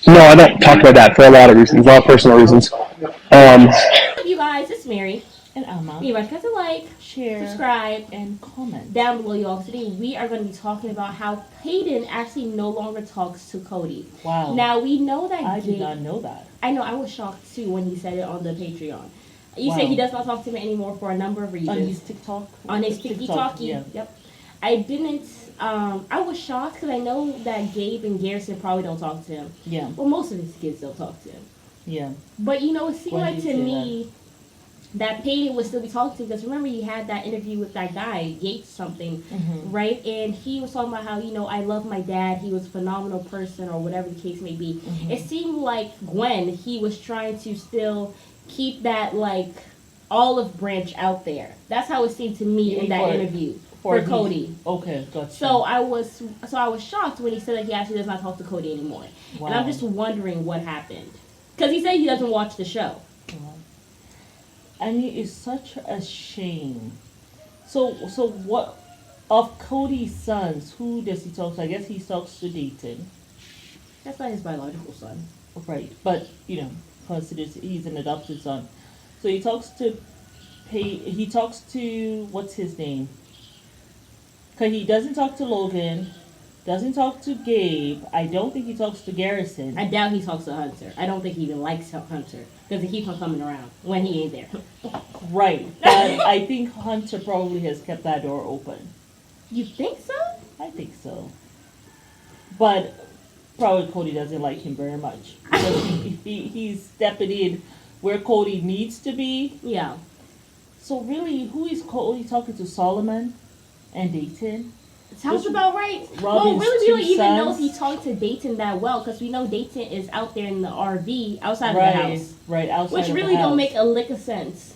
No, I don't talk about that for a lot of reasons, a lot of personal reasons. You guys, it's Mary. And Alma. You guys can like, share, subscribe, and comment down below, y'all. Today we are going to be talking about how Paedon actually no longer talks to Cody. Wow. Now we know that I did not know that. I know, I was shocked too when he said it on the Patreon. You said he does not talk to me anymore for a number of reasons. On his TikTok? On his TikTok, yeah. Yep. I didn't, I was shocked because I know that Gabe and Garrison probably don't talk to him. Yeah. Well, most of his kids don't talk to him. Yeah. But, you know, it seemed like to me that Paedon would still be talking to him because remember he had that interview with that guy, Yates something, right? And he was talking about how, you know, I love my dad. He was a phenomenal person or whatever the case may be. It seemed like Gwen, he was trying to still keep that, like, olive branch out there. That's how it seemed to me in that interview. For Cody. Okay, gotcha. So I was shocked when he said that he actually does not talk to Cody anymore. Wow. And I'm just wondering what happened. Because he said he doesn't watch the show. Wow. I mean, it's such a shame. So what, of Cody's sons, who does he talk to? I guess he talks to Dayton. That's not his biological son. Right, but, you know, considers he's an adopted son. So he talks to, what's his name? Because he doesn't talk to Logan, doesn't talk to Gabe. I don't think he talks to Garrison. I doubt he talks to Hunter. I don't think he even likes Hunter because he keeps on coming around when he ain't there. Right. But I think Hunter probably has kept that door open. You think so? I think so. But probably Cody doesn't like him very much. Because he's stepping in where Cody needs to be. Yeah. So really, who is Cody talking to? Solomon? And Dayton? Sounds about right. Well, really, we don't even know if he talked to Dayton that well because we know Dayton is out there in the RV outside of the house. Right, outside which of the house. really don't make a lick of sense.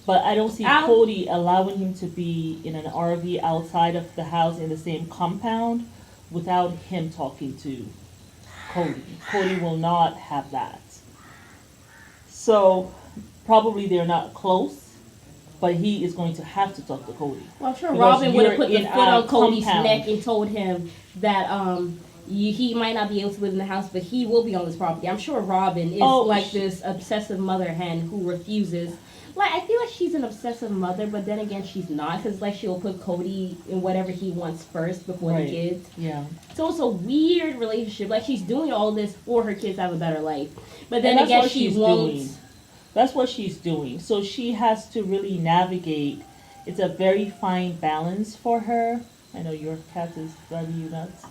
But I don't see Cody allowing him to be in an RV outside of the house in the same compound without him talking to Cody. Cody will not have that. So probably they're not close. But he is going to have to talk to Cody. Well, I'm sure Robin would have put the foot on Cody's neck and told him that he might not be able to live in the house, but he will be on this property. I'm sure Robin is like this obsessive mother hen who refuses. Like, I feel like she's an obsessive mother, but then again, she's not. Because, like, she'll put Cody in whatever he wants first before the kids. Yeah. So it's a weird relationship. Like, she's doing all this for her kids to have a better life. But then again, she won't. That's what she's doing. So she has to really navigate. It's a very fine balance for her. I know your cat is driving you nuts.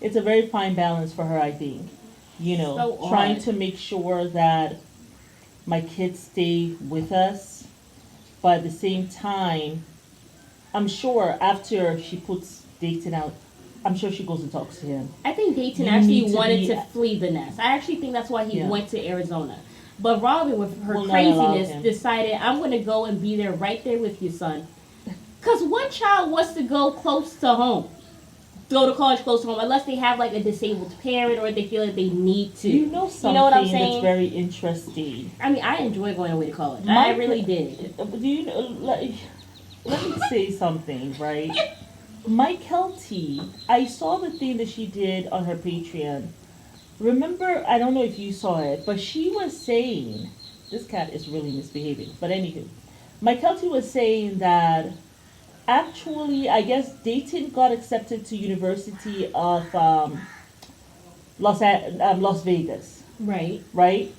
It's a very fine balance for her, I think. You know, so trying to make sure that my kids stay with us. But at the same time, I'm sure after she puts Dayton out, I'm sure she goes and talks to him. I think Dayton actually wanted to flee the nest. I actually think that's why he went to Arizona. But Robin, with her craziness, decided, I'm going to go and be there right there with you, son. Because one child wants to go close to home. Go to college close to home, unless they have, like, a disabled parent or they feel like they need to. You know something what I'm saying? That's very interesting. I mean, I enjoy going away to college. I really did. Do you know, let me say something, right? Mykelti, I saw the thing that she did on her Patreon. Remember, I don't know if you saw it, but she was saying, this cat is really misbehaving, but anywho, Mykelti was saying that actually, I guess Dayton got accepted to University of Las Vegas. Right. Right?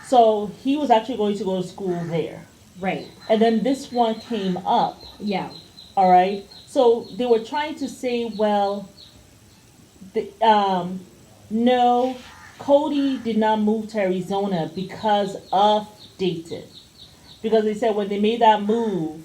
So he was actually going to go to school there. Right. And then this one came up. Yeah. All right? So they were trying to say, well, no, Cody did not move to Arizona because of Dayton. Because they said when they made that move,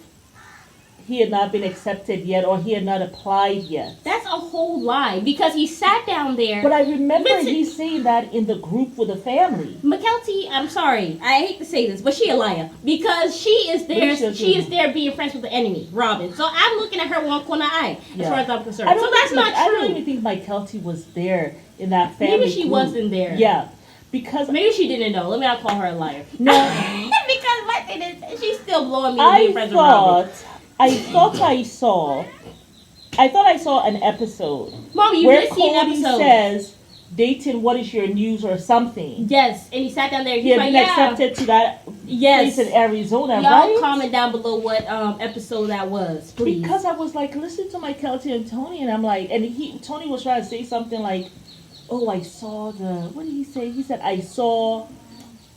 he had not been accepted yet or he had not applied yet. That's a whole lie because he sat down there. But I remember he saying that in the group with the family. Mykelti, I'm sorry, I hate to say this, but she a liar because she is there being friends with the enemy, Robin. So I'm looking at her one corner eye as far as I'm concerned. So that's not true. I don't even think Mykelti was there in that family. Maybe she wasn't there. Yeah. Because maybe she didn't know. Let me not call her a liar. No. Because my thing is, she's still blowing me to be friends with Robin. I thought I saw I thought I saw an episode Mom, you where did see an Cody episode. says, Dayton, what is your news or something? Yes, and he sat down there. He He's had like, been yeah. accepted to that Yes. place in Arizona, Y'all right? comment down below what episode that was, please. Because I was like, listen to Mykelti and Tony, and I'm like, and Tony was trying to say something like, oh, I saw what did he say? He said, I saw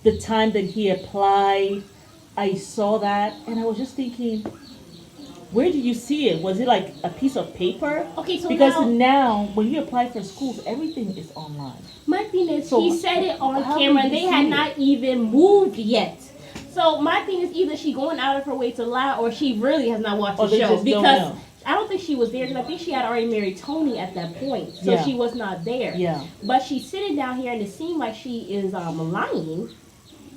the time that he applied. I saw that, and I was just thinking, where did you see it? Was it like a piece of paper? Okay, so because now when you apply for schools, everything is online. My thing is, So he said it on how camera, did and they you had see not even moved yet. So my thing is, either she going out of her way to lie, or she really has not watched Or the they show, just don't because know. I don't think she was there, because I think she had already married Tony at that point, so Yeah. she was not there. Yeah. But she's sitting down here, and it seemed like she is lying.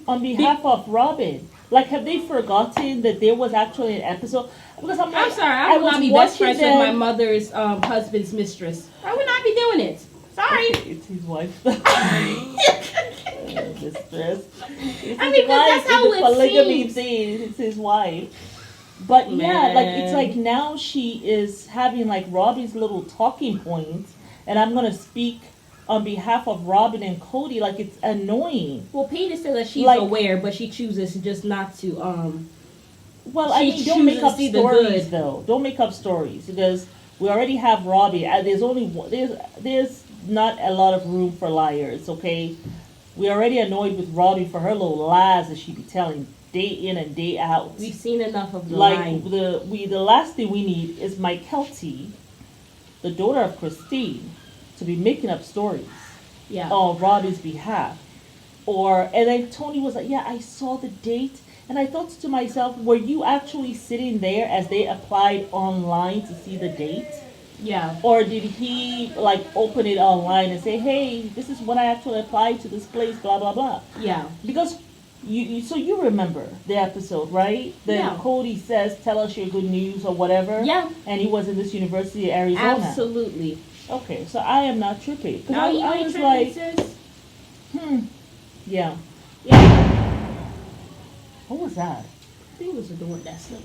On behalf of Robin, like, have they forgotten that there was actually an episode? Because I'm I'm sorry, I will was not be best watching friends with my them- mother's husband's mistress. I would not be doing it. Sorry. It's his wife. Mistress. It's I his mean, 'cause wife. that's how It's a it polygamy seems. thing. It's his wife. But yeah, like, it's Man. like now she is having like Robbie's little talking points, and I'm gonna speak on behalf of Robin and Cody. Like, it's annoying. Well, Paedon said that she's Like- aware, but she chooses just not to. Well, I She mean, don't make chooses up to see the stories good. though. Don't make up stories, because we already have Robbie. There's only there's not a lot of room for liars. Okay, we're already annoyed with Robbie for her little lies that she be telling day in and day out. We've seen enough of the Like, lying. the last thing we need is Mykelti, the daughter of Christine, to be making up stories Yeah. on Robbie's behalf. And then Tony was like, yeah, I saw the date. And I thought to myself, were you actually sitting there as they applied online to see the date? Yeah. Or did he like open it online and say, hey, this is when I actually applied to this place, blah, blah, blah. Yeah. Because so you remember the episode, right? Then Yeah. Cody says, tell us your good news or whatever. Yeah. And he was in this University of Arizona. Absolutely. Okay, so I am not tripping. 'Cause No, you I ain't was tripping, like, sis. yeah. Yeah. What was that? I think it was the door that slipped.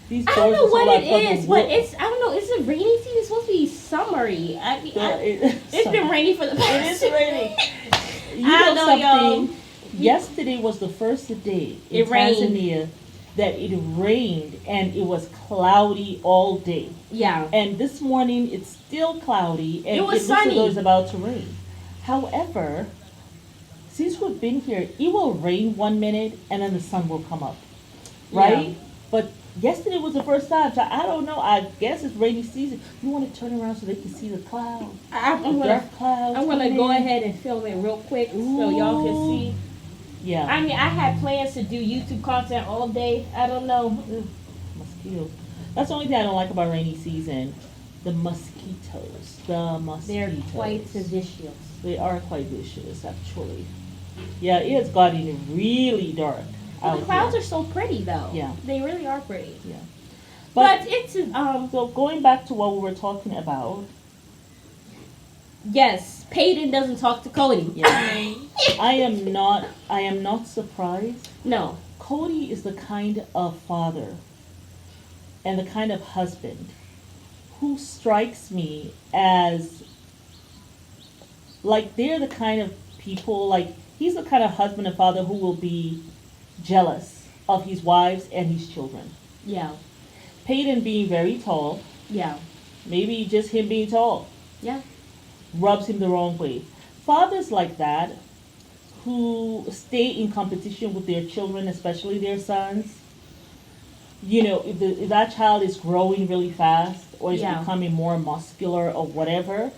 These I don't doors know are so what like it is, fucking but wood. it's, I don't know, is it rainy season? It's supposed to be summery. It's been rainy for the It past. is raining. You I know know, y'all. something? Yesterday was the first day in It rained. Tanzania that it rained, and it was cloudy all day. Yeah. And this morning it's still cloudy, and It was looks as sunny. though it's about to rain. However, since we've been here, it will rain 1 minute and then the sun will come up, right? Yeah. But yesterday was the first time, so I don't know. I guess it's rainy season. You want to turn around so they can see the clouds, I'm the gonna, dark clouds. I'm gonna coming go in. ahead and film it real quick so y'all can see. Yeah. I mean, I had plans to do YouTube content all day. I don't know. Ugh, mosquitoes. That's the only thing I don't like about rainy season. The mosquitoes. The mosquitoes. They're quite vicious. They are quite vicious, actually. Yeah, it has gotten really dark. Well, out the clouds here. are so pretty though. Yeah. They really are pretty. Yeah. But it's So going back to what we were talking about. yes, Paedon doesn't talk to Cody. Yeah. I am not surprised. No. Cody is the kind of father and the kind of husband who strikes me as like they're the kind of people, like he's the kind of husband and father who will be jealous of his wives and his children. Yeah. Paedon being very tall, Yeah. maybe just him being tall, Yeah. rubs him the wrong way. Fathers like that who stay in competition with their children, especially their sons, you know, if that child is growing really fast or is Yeah. becoming more muscular or whatever,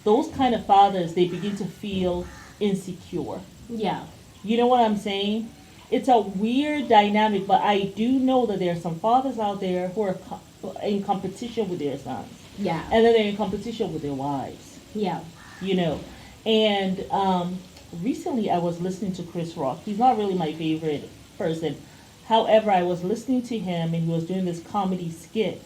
those kind of fathers, they begin to feel insecure. Yeah. You know what I'm saying? It's a weird dynamic, but I do know that there are some fathers out there who are in competition with their sons. Yeah. And then they're in competition with their wives, Yeah. you know. And recently I was listening to Chris Rock. He's not really my favorite person. However, I was listening to him and he was doing this comedy skit.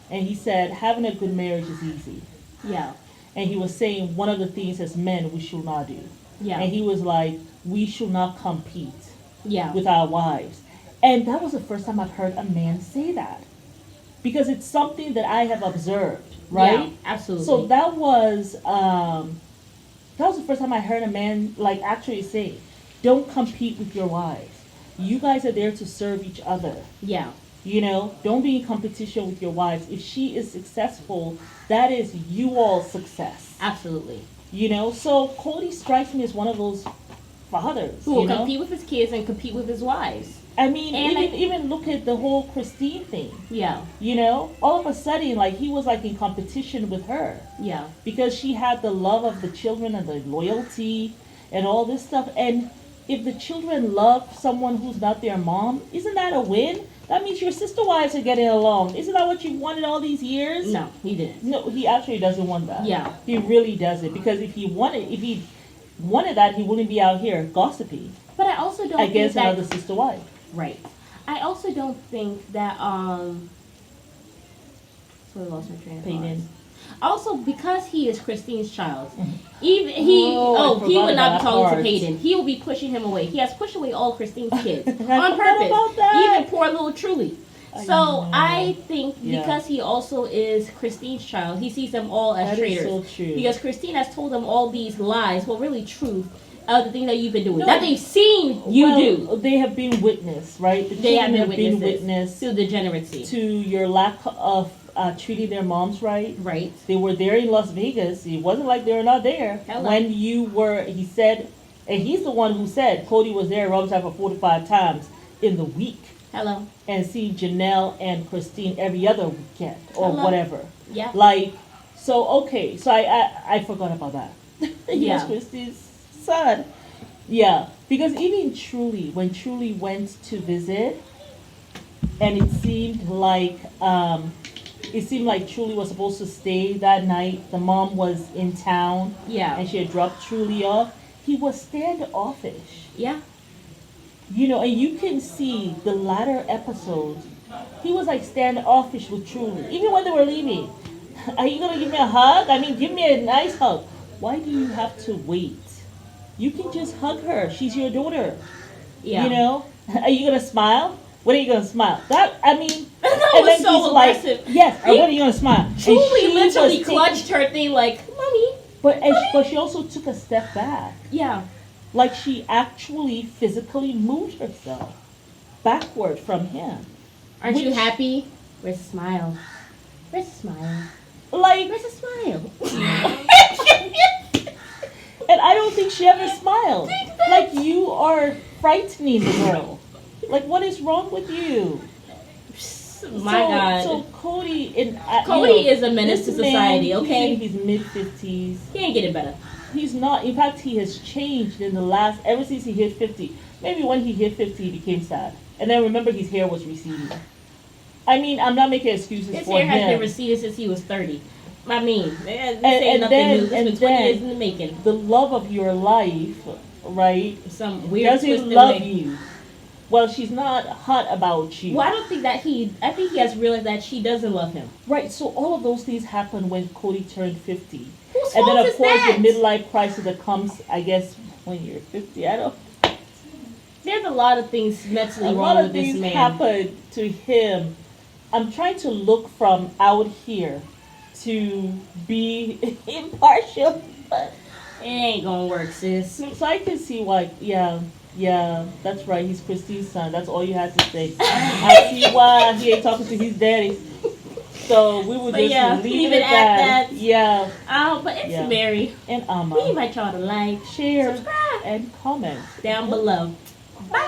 And he said, having a good marriage is easy. Yeah. And he was saying one of the things as men we should not do. Yeah. And he was like, we should not compete Yeah. with our wives. And that was the first time I've heard a man say that. because it's something that I have observed, right? Yeah, absolutely. So that was the first time I heard a man like actually say, "Don't compete with your wives. You guys are there to serve each other. yeah, You know, don't be in competition with your wives. If she is successful, that is you all's success. absolutely. You know, so Cody strikes me as one of those fathers. Who will you know? compete with his kids and compete with his wives. I mean, And even look at the whole Christine thing. Yeah, You know, all of a sudden, like he was like in competition with her yeah, because she had the love of the children and the loyalty and all this stuff. And if the children love someone who's not their mom, isn't that a win? That means your sister wives are getting along. Isn't that what you wanted all these years? no, he didn't. No, he actually doesn't want that. Yeah. He really doesn't, because if he wanted that, he wouldn't be out here gossiping But I also don't against think that another sister wife. right. I also don't think that so I lost my train of thought. Peyton. Also, because he is Christine's child, Mhm. even I he forgot would not be about that talking to part. Paedon. He will be pushing him away. He has pushed away all Christine's kids I on forgot purpose. about that. Even poor little Truly. I So know. I think Yeah. because he also is Christine's child, he sees them all as That is traitors. so true. Because Christine has told them all these lies, well, really truth, of the things that you've been doing. No. That they've seen you Well, do. They have been witness, right? The They have children been been witnesses witness to degeneracy. to your lack of treating their moms right. Right. They were there in Las Vegas. It wasn't like they were not there. Hello. When you were, he said, and he's the one who said Cody was there around time for 45 times in the week, Hello. and see Janelle and Christine every other weekend or Hello. whatever. Yeah. Like, so okay, so I forgot about that. He was Yeah. Christine's son. Yeah, because even Truly, when Truly went to visit, and it seemed like Truly was supposed to stay that night. The mom was in town, Yeah. and she had dropped Truly off. He was standoffish, Yeah. you know, and you can see the latter episodes. He was like standoffish with Truly, even when they were leaving. Are you gonna give me a hug? I mean, give me a nice hug. Why do you have to wait? You can just hug her. She's your daughter. Yeah. You know? Are you gonna smile? What are you gonna smile? That I mean, That and was then so he's like, aggressive. yes. And what are you gonna smile? And Truly she literally was clutched her thing like, Mommy. but she also took a step back. Yeah. Like she actually physically moved herself backward from him. Aren't you Which- happy? Where's the smile? Where's the smile? Like, Where's the smile? and I don't think she ever smiled. Like, you are frightening the girl. Like, what is wrong with you? My God. So Cody, Cody is a menace this to society, man, okay? He's in his mid-50s. He ain't getting better. He's not. In fact, he has changed in the last, ever since he hit 50. Maybe when he hit 50, he became sad. And then remember, his hair was receding. I mean, I'm not making excuses His for hair him. has been receded since he was 30. I mean, this and ain't nothing then- new. This and been 20 then- years in the making. The love of your life, right? Some weird Doesn't twisted love way. you. Well, she's not hot about you. Well, I don't think that I think he has realized that she doesn't love him. Right, so all of those things happened when Cody turned 50. Whose And then, fault of is course, that? the midlife crisis that comes, I guess, when you're 50. I don't. There's a lot of things mentally A wrong lot of with this things man. happened to him. I'm trying to look from out here to be impartial. But, It ain't gonna work, sis. so I can see why, yeah, that's right. He's Christine's son. That's all you had to say. I see why he ain't talking to his daddy. So we would But just yeah, leave leave it it at at that. that. Yeah, But it's Yeah. Mary. and We invite y'all to like, share, subscribe and comment. down below. Bye.